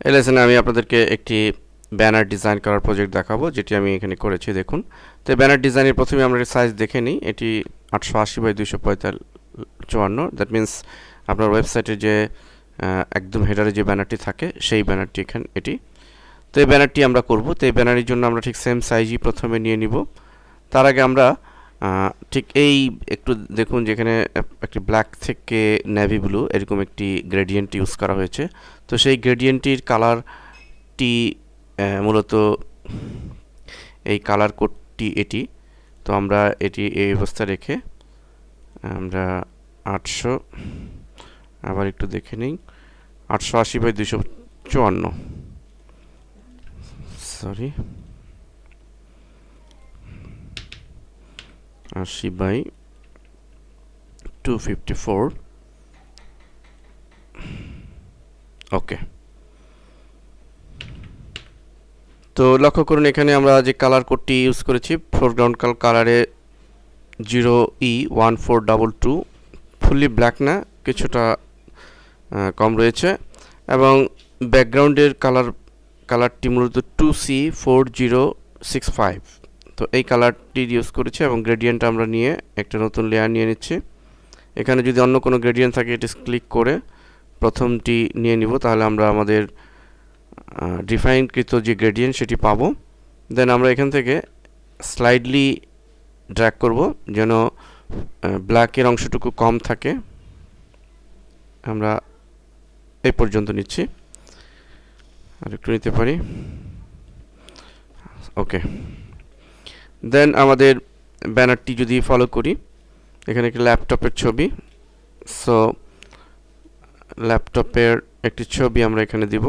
এই লেসনে আমি আপনাদেরকে একটি ব্যানার ডিজাইন করার প্রজেক্ট দেখাবো, যেটি আমি এখানে করেছি। দেখুন, তো ব্যানার ডিজাইনের প্রথমে আমরা সাইজ দেখে নিই। এটি 880x254। দ্যাট মিন্স আপনার ওয়েবসাইটে যে একদম হেডারে যে ব্যানারটি থাকে সেই ব্যানারটি এটি। তো এই ব্যানারটি আমরা করব। তো এই ব্যানারের জন্য আমরা ঠিক সেম সাইজই প্রথমে নিয়ে নিব। তার আগে আমরা ঠিক এই একটু দেখুন, যেখানে একটি ব্ল্যাক থেকে নেভি ব্লু এরকম একটি গ্রেডিয়েন্ট ইউজ করা হয়েছে। তো সেই গ্রেডিয়েন্টটির কালারটি মূলত এই কালার কোডটি এটি। তো আমরা এটি এই অবস্থা রেখে আমরা 800, আবার একটু দেখে নিই, 880x254, সরি 80x254, ওকে। তো লক্ষ্য করুন, এখানে আমরা যে কালার কোডটি ইউজ করেছি ফোরগ্রাউন্ড কালারে 0E1422, ফুললি ব্ল্যাক না, কিছুটা কম রয়েছে, এবং ব্যাকগ্রাউন্ডের কালারটি মূলত 2C4065। তো এই কালারটি ইউজ করেছি, এবং গ্রেডিয়েন্ট আমরা নিয়ে একটা নতুন লেয়ার নিয়ে নিচ্ছি। এখানে যদি অন্য কোনো গ্রেডিয়েন্ট থাকে এটি ক্লিক করে প্রথমটি নিয়ে নিব, তাহলে আমরা আমাদের ডিফাইনকৃত যে গ্রেডিয়েন্ট সেটি পাবো। দেন আমরা এখান থেকে স্লাইডলি ড্র্যাগ করব যেন ব্ল্যাকের অংশটুকু কম থাকে। আমরা এই পর্যন্ত নিচ্ছি, আর একটু নিতে পারি, ওকে। দেন আমাদের ব্যানারটি যদি ফলো করি, এখানে একটি ল্যাপটপের ছবি। সো ল্যাপটপের একটি ছবি আমরা এখানে দিব।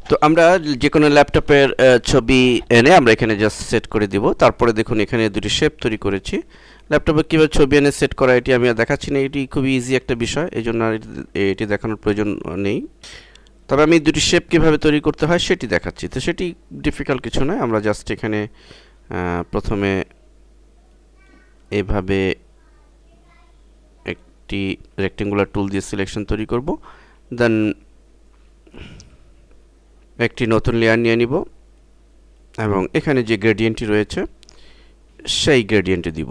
তো আমরা যে কোনো ল্যাপটপের ছবি এনে আমরা এখানে জাস্ট সেট করে দিব। তারপরে দেখুন, এখানে দুটি শেপ তৈরি করেছি। ল্যাপটপে কীভাবে ছবি এনে সেট করা এটি আমি দেখাচ্ছি না, এটি খুবই ইজি একটা বিষয়, এই জন্য এটি দেখানোর প্রয়োজন নেই। তবে আমি দুটি শেপ কীভাবে তৈরি করতে হয় সেটি দেখাচ্ছি। তো সেটি ডিফিকাল্ট কিছু নয়, আমরা জাস্ট এখানে প্রথমে এভাবে একটি রেক্টেঙ্গুলার টুল দিয়ে সিলেকশন তৈরি করব। দেন একটি নতুন লেয়ার নিয়ে নিব, এবং এখানে যে গ্রেডিয়েন্টটি রয়েছে সেই গ্রেডিয়েন্টে দিব।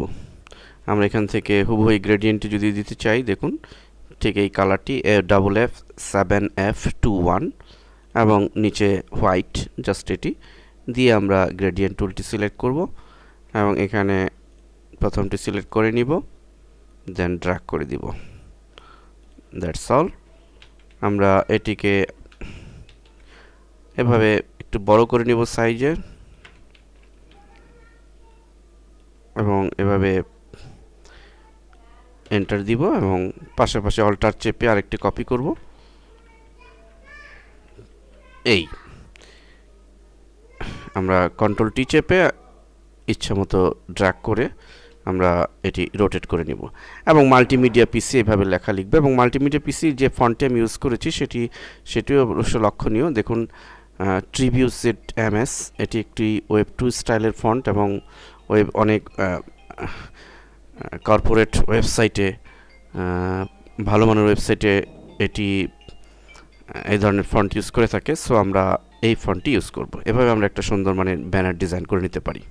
আমরা এখান থেকে হুবহু এই গ্রেডিয়েন্টটি যদি দিতে চাই, দেখুন ঠিক এই কালারটি FF7F21, এবং নিচে হোয়াইট, জাস্ট এটি দিয়ে আমরা গ্রেডিয়েন্ট টুলটি সিলেক্ট করব, এবং এখানে প্রথমটি সিলেক্ট করে নিব, দেন ড্র্যাগ করে দিব। That's all. আমরা এটিকে এভাবে একটু বড় করে নিব সাইজে, এবং এভাবে এন্টার দিব, এবং পাশাপাশি অল্টার চেপে আরেকটি কপি করব। এই আমরা কন্ট্রোল টি চেপে ইচ্ছা মতো ড্র্যাগ করে আমরা এটি রোটেট করে নিব, এবং মাল্টিমিডিয়া পিসি এভাবে লেখা লিখবে। এবং মাল্টিমিডিয়া পিসি যে ফন্টটি আমি ইউজ করেছি সেটিও অবশ্য লক্ষণীয়। দেখুন, ট্রিবিউট MS, এটি একটি ওয়েব 2 স্টাইলের ফন্ট, এবং অনেক কর্পোরেট ওয়েবসাইটে, ভালো মানের ওয়েবসাইটে এটি এই ধরনের ফন্ট ইউজ করে থাকে। সো আমরা এই ফন্টটি ইউজ করব। এভাবে আমরা একটা সুন্দর মানের ব্যানার ডিজাইন করে নিতে পারি।